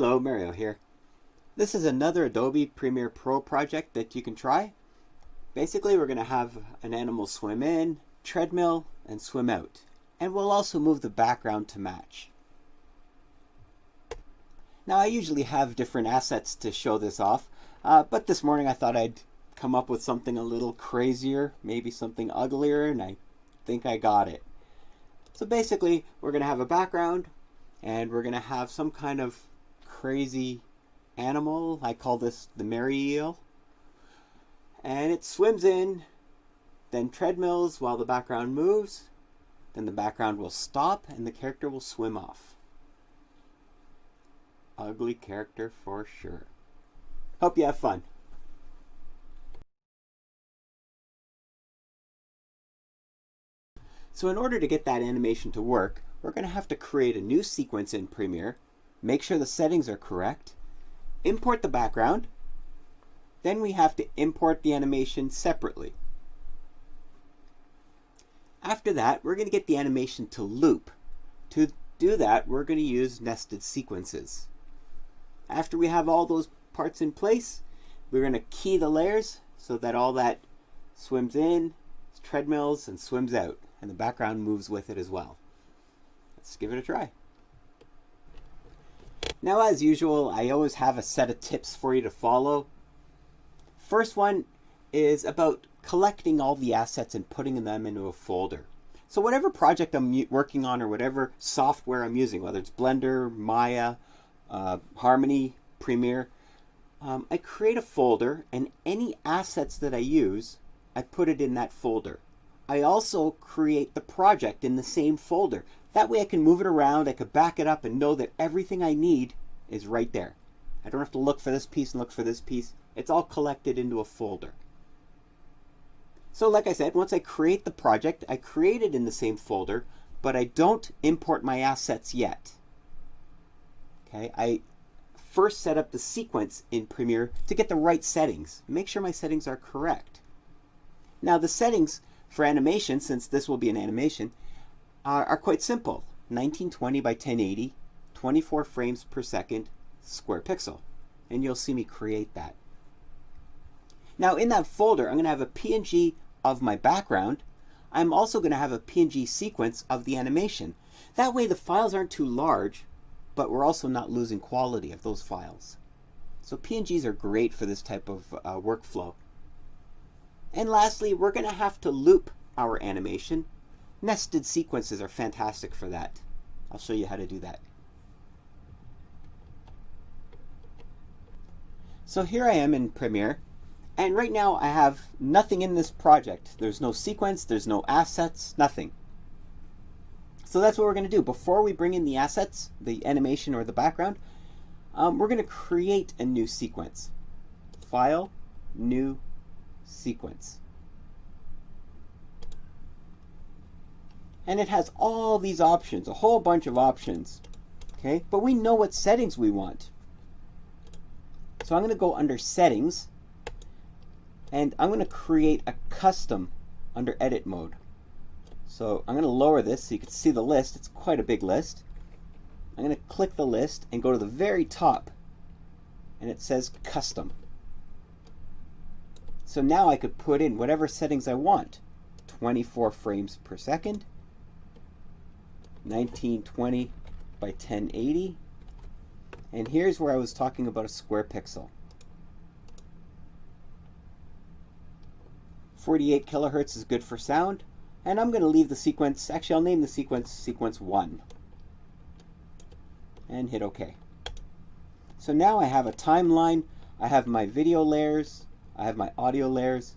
Hello, Mario here. This is another Adobe Premiere Pro project that you can try. Basically, we're going to have an animal swim in, treadmill, and swim out. And we'll also move the background to match. Now, I usually have different assets to show this off, but this morning I thought I'd come up with something a little crazier, maybe something uglier, and I think I got it. So basically, we're going to have a background, and we're going to have some kind of crazy animal. I call this the Merry Eel. And it swims in, then treadmills while the background moves. Then the background will stop and the character will swim off. Ugly character for sure. Hope you have fun. So in order to get that animation to work, we're going to have to create a new sequence in Premiere, make sure the settings are correct, import the background, then we have to import the animation separately. After that, we're going to get the animation to loop. To do that, we're going to use nested sequences. After we have all those parts in place, we're going to key the layers so that all that swims in, treadmills, and swims out, and the background moves with it as well. Let's give it a try. Now, as usual, I always have a set of tips for you to follow. First one is about collecting all the assets and putting them into a folder. So whatever project I'm working on or whatever software I'm using, whether it's Blender, Maya, Harmony, Premiere, I create a folder, and any assets that I use, I put it in that folder. I also create the project in the same folder. That way I can move it around, I can back it up and know that everything I need is right there. I don't have to look for this piece and look for this piece. It's all collected into a folder. So like I said, once I create the project, I create it in the same folder, but I don't import my assets yet. Okay, I first set up the sequence in Premiere to get the right settings. Make sure my settings are correct. Now the settings for animation, since this will be an animation, are quite simple. 1920 by 1080, 24 frames per second, square pixel. And you'll see me create that. Now in that folder, I'm going to have a PNG of my background. I'm also going to have a PNG sequence of the animation. That way the files aren't too large, but we're also not losing quality of those files. So PNGs are great for this type of workflow. And lastly, we're going to have to loop our animation. Nested sequences are fantastic for that. I'll show you how to do that. So here I am in Premiere, and right now I have nothing in this project. There's no sequence, there's no assets, nothing. So that's what we're going to do. Before we bring in the assets, the animation or the background, we're going to create a new sequence. File, New Sequence. And it has all these options, a whole bunch of options. Okay, but we know what settings we want. So I'm going to go under Settings, and I'm going to create a custom under Edit mode. So I'm going to lower this so you can see the list. It's quite a big list. I'm going to click the list and go to the very top, and it says Custom. So now I could put in whatever settings I want. 24 frames per second, 1920 by 1080, and here's where I was talking about a square pixel. 48 kilohertz is good for sound, and I'm going to leave the sequence, actually I'll name the sequence Sequence 1, and hit OK. So now I have a timeline, I have my video layers, I have my audio layers,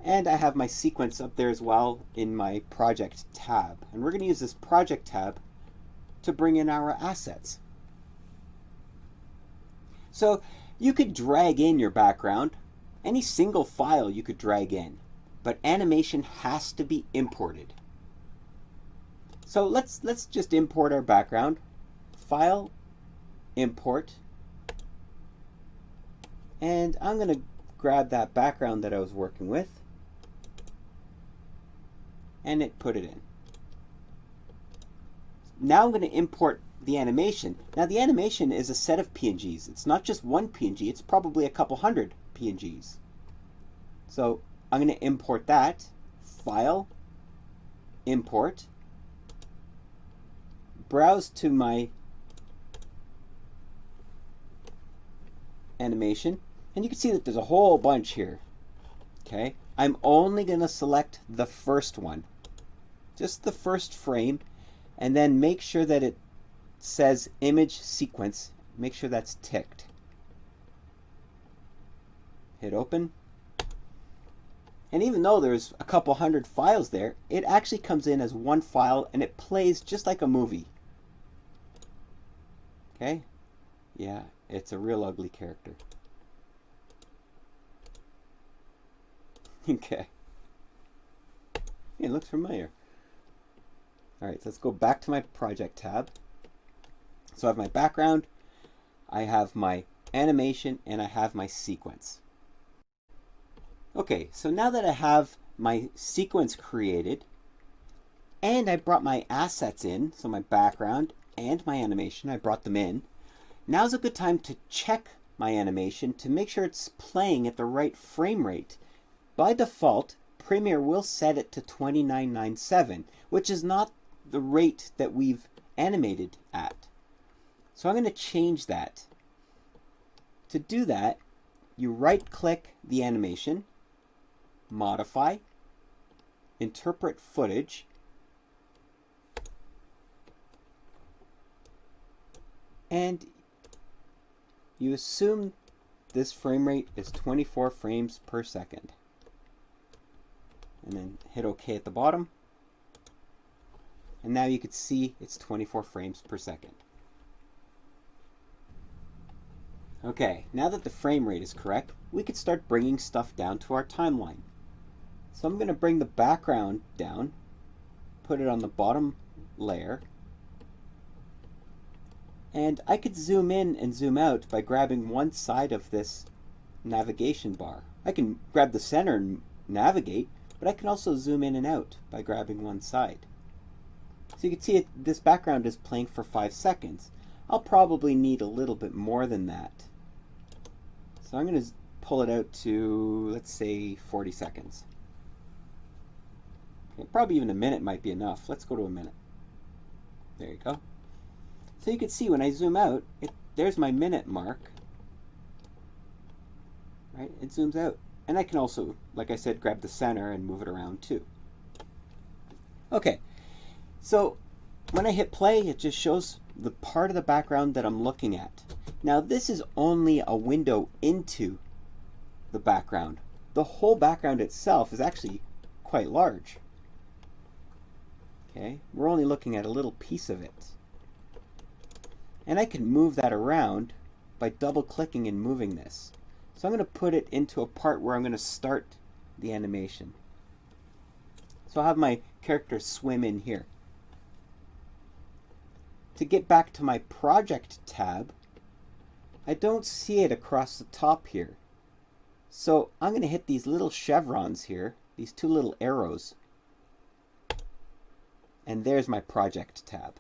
and I have my sequence up there as well in my project tab. And we're going to use this project tab to bring in our assets. So you could drag in your background. Any single file you could drag in, but animation has to be imported. So let's just import our background. File, Import, and I'm going to grab that background that I was working with and put it in. Now I'm going to import the animation. Now the animation is a set of PNGs. It's not just one PNG, it's probably a couple hundred PNGs. So I'm going to import that. File, import, browse to my animation, and you can see that there's a whole bunch here. Okay, I'm only going to select the first one, just the first frame, and then make sure that it says image sequence. Make sure that's ticked. Hit open. And even though there's a couple hundred files there, it actually comes in as one file and it plays just like a movie. Okay? Yeah, it's a real ugly character. Okay. It looks familiar. Alright, so let's go back to my project tab. So I have my background, I have my animation, and I have my sequence. Okay, so now that I have my sequence created, and I brought my assets in, so my background and my animation, I brought them in, now's a good time to check my animation to make sure it's playing at the right frame rate. By default, Premiere will set it to 2997, which is not the rate that we've animated at. So I'm going to change that. To do that, you right-click the animation, modify, interpret footage, and you assume this frame rate is 24 frames per second. And then hit OK at the bottom. And now you can see it's 24 frames per second. Okay, now that the frame rate is correct, we can start bringing stuff down to our timeline. So I'm going to bring the background down, put it on the bottom layer, and I could zoom in and zoom out by grabbing one side of this navigation bar. I can grab the center and navigate, but I can also zoom in and out by grabbing one side. So you can see this background is playing for 5 seconds. I'll probably need a little bit more than that. So I'm going to pull it out to, let's say, 40 seconds. Okay, probably even a minute might be enough. Let's go to a minute. There you go. So you can see when I zoom out, there's my minute mark. Right? It zooms out. And I can also, like I said, grab the center and move it around too. Okay, so when I hit play, it just shows the part of the background that I'm looking at. Now this is only a window into the background. The whole background itself is actually quite large. Okay, we're only looking at a little piece of it. And I can move that around by double clicking and moving this. So I'm going to put it into a part where I'm going to start the animation. So I'll have my character swim in here. To get back to my project tab, I don't see it across the top here. So I'm going to hit these little chevrons here, these two little arrows. And there's my project tab.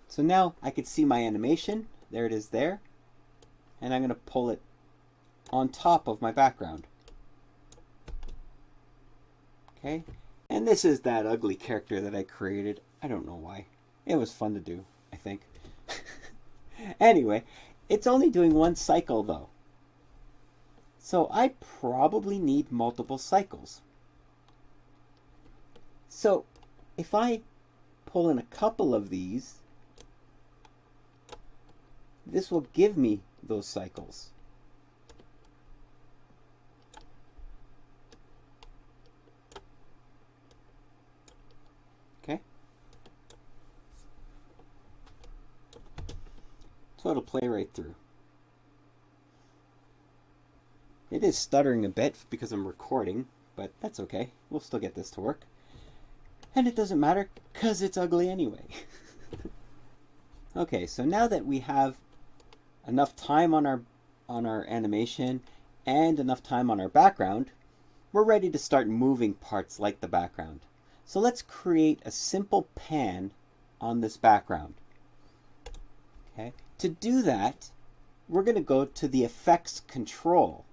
So now I can see my animation. There it is there. And I'm going to pull it on top of my background. Okay. And this is that ugly character that I created. I don't know why. It was fun to do, I think. Anyway, it's only doing one cycle though. So I probably need multiple cycles. So if I pull in a couple of these, this will give me those cycles. Okay. So it'll play right through. It is stuttering a bit because I'm recording, but that's okay. We'll still get this to work. And it doesn't matter because it's ugly anyway. Okay, so now that we have enough time on our animation and enough time on our background, we're ready to start moving parts like the background. So let's create a simple pan on this background. Okay. To do that, we're going to go to the effects control.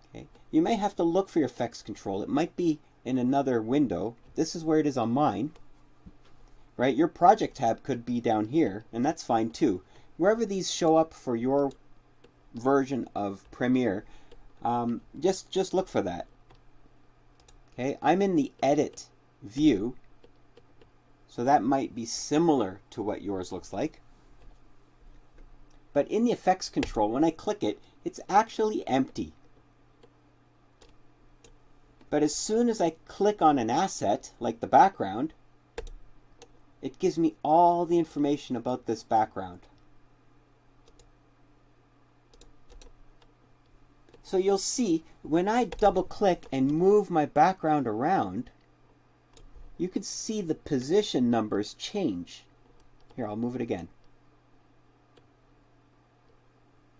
Okay. You may have to look for your effects control. It might be in another window. This is where it is on mine. Right? Your project tab could be down here, and that's fine too. Wherever these show up for your version of Premiere, just look for that. Okay, I'm in the edit view, so that might be similar to what yours looks like. But in the effects control, when I click it, it's actually empty. But as soon as I click on an asset, like the background, it gives me all the information about this background. So you'll see when I double click and move my background around, you can see the position numbers change. Here, I'll move it again.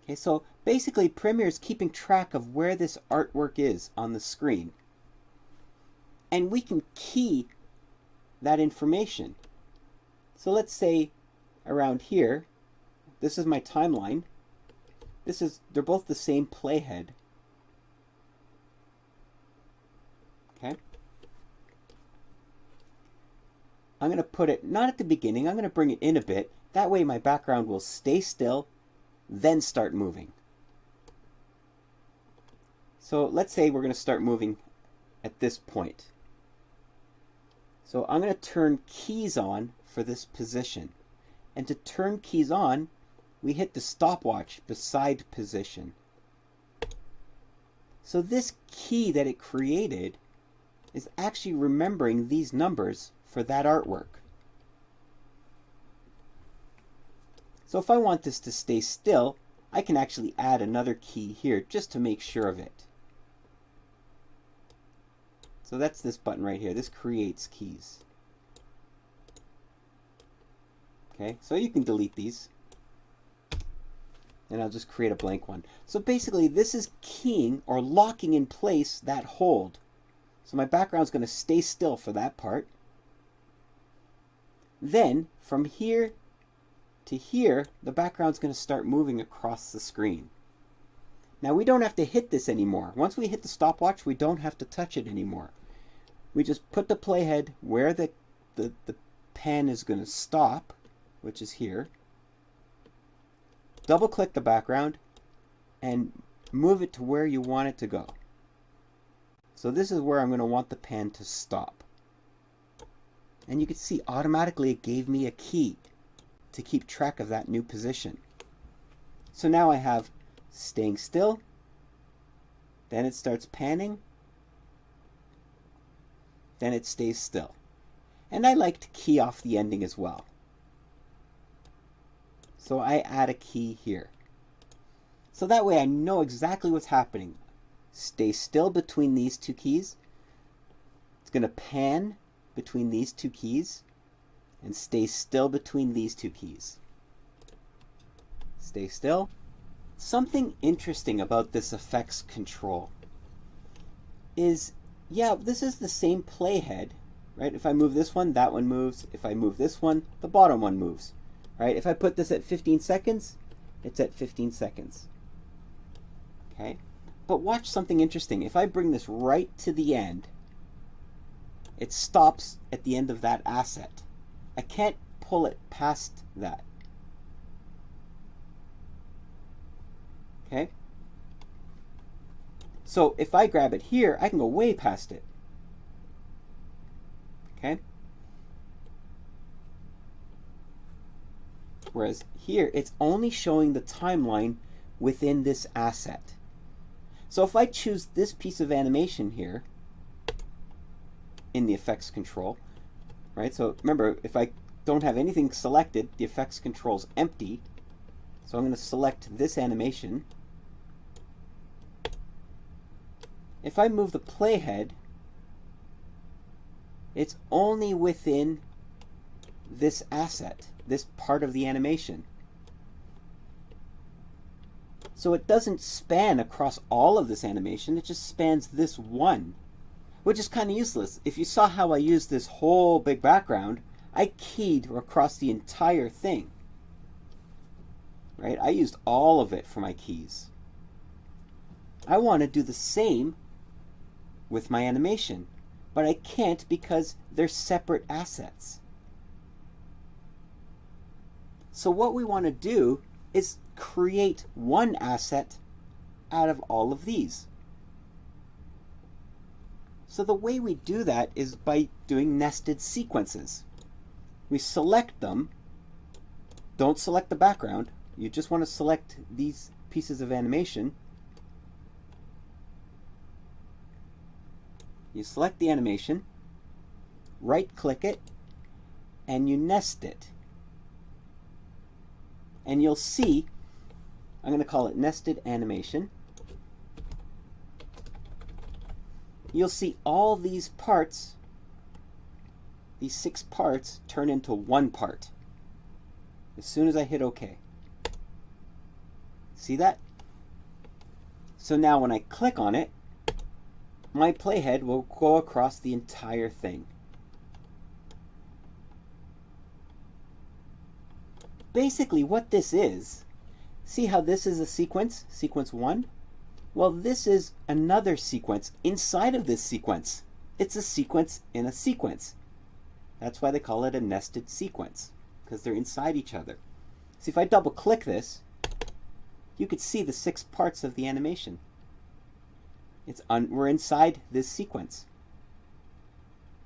Okay, so basically Premiere is keeping track of where this artwork is on the screen. And we can key that information. So let's say around here, this is my timeline. They're both the same playhead. Okay. I'm going to put it not at the beginning, I'm going to bring it in a bit. That way my background will stay still, then start moving. So let's say we're going to start moving at this point. So I'm going to turn keys on for this position. And to turn keys on, we hit the stopwatch beside position. So this key that it created is actually remembering these numbers for that artwork. So if I want this to stay still, I can actually add another key here just to make sure of it. So that's this button right here. This creates keys. Okay, so you can delete these. And I'll just create a blank one. So basically this is keying or locking in place that hold. So my background's going to stay still for that part. Then from here to here, the background's going to start moving across the screen. Now we don't have to hit this anymore. Once we hit the stopwatch, we don't have to touch it anymore. We just put the playhead where the pen is going to stop, which is here. Double click the background and move it to where you want it to go. So this is where I'm going to want the pen to stop. And you can see automatically it gave me a key to keep track of that new position. So now I have staying still, then it starts panning, then it stays still. And I like to key off the ending as well. So I add a key here. So that way I know exactly what's happening. Stay still between these two keys. It's going to pan between these two keys and stay still between these two keys. Stay still. Something interesting about this effects control is, yeah, this is the same playhead, right? If I move this one, that one moves. If I move this one, the bottom one moves, right? If I put this at 15 seconds, it's at 15 seconds. Okay? But watch something interesting. If I bring this right to the end, it stops at the end of that asset. I can't pull it past that. Okay? So if I grab it here, I can go way past it. Okay? Whereas here, it's only showing the timeline within this asset. So if I choose this piece of animation here in the effects control, right? So remember, if I don't have anything selected, the effects control is empty. So I'm going to select this animation. If I move the playhead, it's only within this asset, this part of the animation. So it doesn't span across all of this animation, it just spans this one. which is kind of useless. If you saw how I used this whole big background, I keyed across the entire thing. Right? I used all of it for my keys. I want to do the same with my animation, but I can't because they're separate assets. So what we want to do is create one asset out of all of these. So the way we do that is by doing nested sequences. We select them. Don't select the background. You just want to select these pieces of animation. You select the animation, right-click it, and you nest it. And you'll see, I'm going to call it nested animation. You'll see all these parts, these 6 parts, turn into one part as soon as I hit OK. See that? So now when I click on it, my playhead will go across the entire thing. Basically what this is, see how this is a sequence, sequence 1? Well, this is another sequence inside of this sequence. It's a sequence in a sequence. That's why they call it a nested sequence, because they're inside each other. See, if I double click this, you could see the 6 parts of the animation. We're inside this sequence,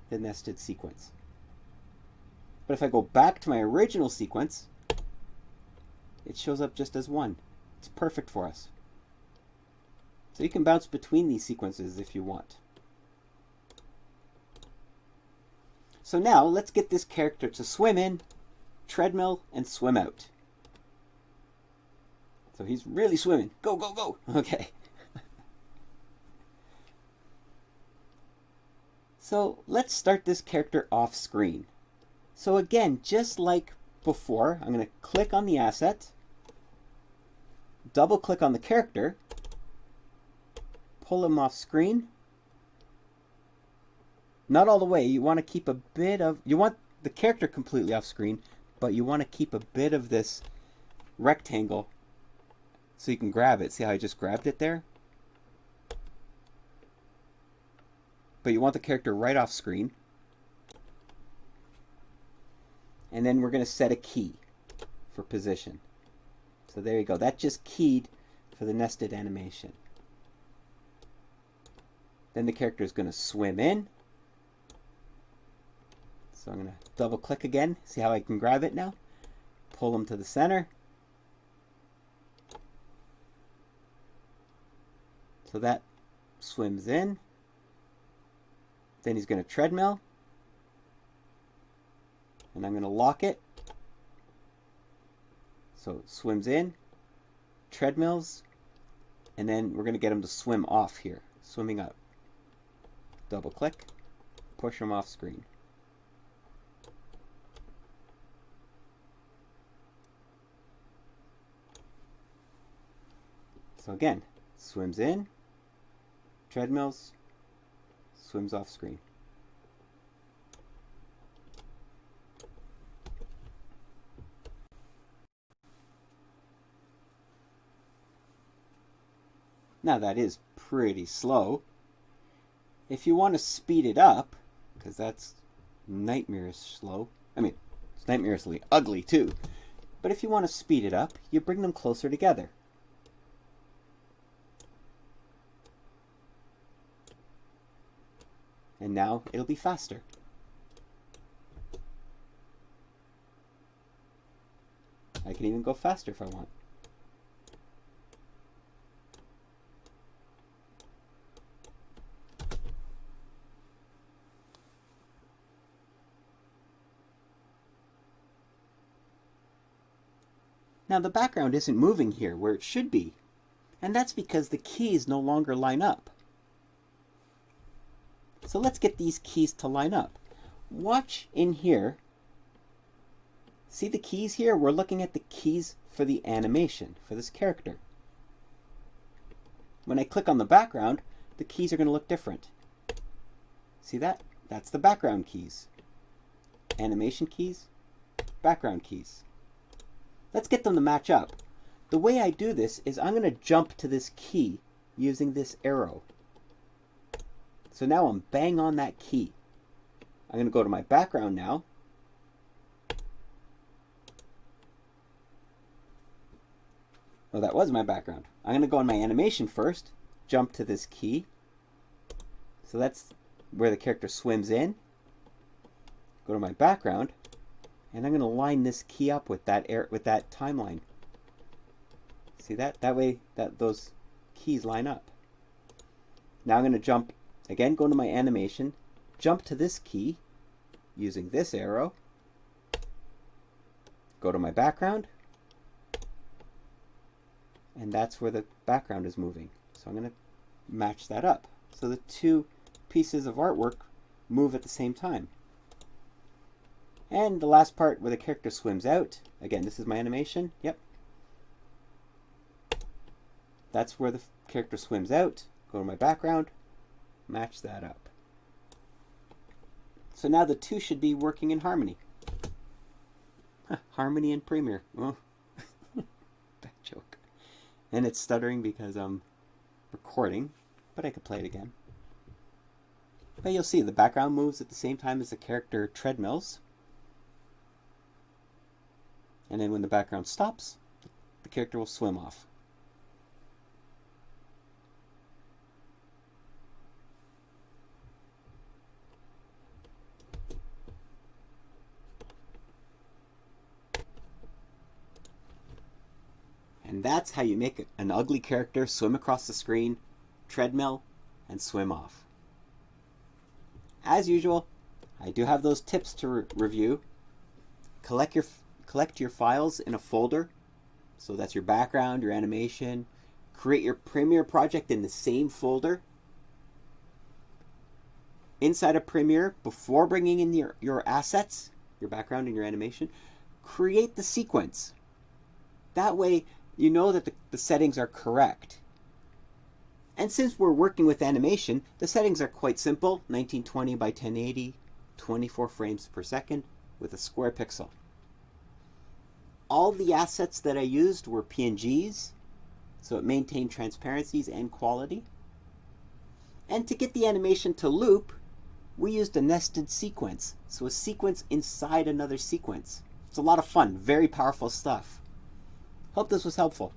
the nested sequence. But if I go back to my original sequence, it shows up just as one. It's perfect for us. So you can bounce between these sequences if you want. So now let's get this character to swim in, treadmill, and swim out. So he's really swimming. Go, go, go. Okay. So let's start this character off screen. So again, just like before, I'm going to click on the asset, double click on the character, pull him off screen. Not all the way. You want to keep a bit of, you want the character completely off screen, but you want to keep a bit of this rectangle so you can grab it. See how I just grabbed it there? But you want the character right off screen. And then we're going to set a key for position. So there you go. That just keyed for the nested animation. Then the character is going to swim in. So I'm going to double click again. See how I can grab it now? Pull him to the center. So that swims in. Then he's going to treadmill. And I'm going to lock it. So it swims in, treadmills, and then we're going to get him to swim off here, swimming up. Double click, push him off screen. So again, swims in, treadmills, swims off screen. Now that is pretty slow. If you want to speed it up, because that's nightmarish slow, I mean, it's nightmarishly ugly too, but if you want to speed it up, you bring them closer together. And now it'll be faster. I can even go faster if I want. Now the background isn't moving here where it should be, and that's because the keys no longer line up. So let's get these keys to line up. Watch in here. See the keys here? We're looking at the keys for the animation, for this character. When I click on the background, the keys are going to look different. See that? That's the background keys. Animation keys, background keys. Let's get them to match up. The way I do this is I'm going to jump to this key using this arrow. So now I'm bang on that key. I'm going to go to my background now. Oh, that was my background. I'm going to go on my animation first, jump to this key. So that's where the character swims in. Go to my background, and I'm going to line this key up with that timeline. See that? That way those keys line up. Now I'm going to jump, again, go to my animation, jump to this key using this arrow, go to my background, and that's where the background is moving. So I'm going to match that up. So the two pieces of artwork move at the same time. And the last part where the character swims out, again, this is my animation, yep. That's where the character swims out, go to my background, match that up. So now the two should be working in harmony. Harmony in Premiere. Oh. Bad joke. And it's stuttering because I'm recording, but I could play it again. But you'll see the background moves at the same time as the character treadmills. And then when the background stops, the character will swim off. And that's how you make an ugly character swim across the screen, treadmill, and swim off. As usual, I do have those tips to review. Collect your files in a folder. So that's your background, your animation. Create your Premiere project in the same folder. Inside of Premiere, before bringing in your assets, your background and your animation, create the sequence. That way, you know that the settings are correct. And since we're working with animation, the settings are quite simple. 1920 by 1080, 24 frames per second with a square pixel. All the assets that I used were PNGs, so it maintained transparencies and quality. And to get the animation to loop, we used a nested sequence. So a sequence inside another sequence. It's a lot of fun, very powerful stuff. Hope this was helpful.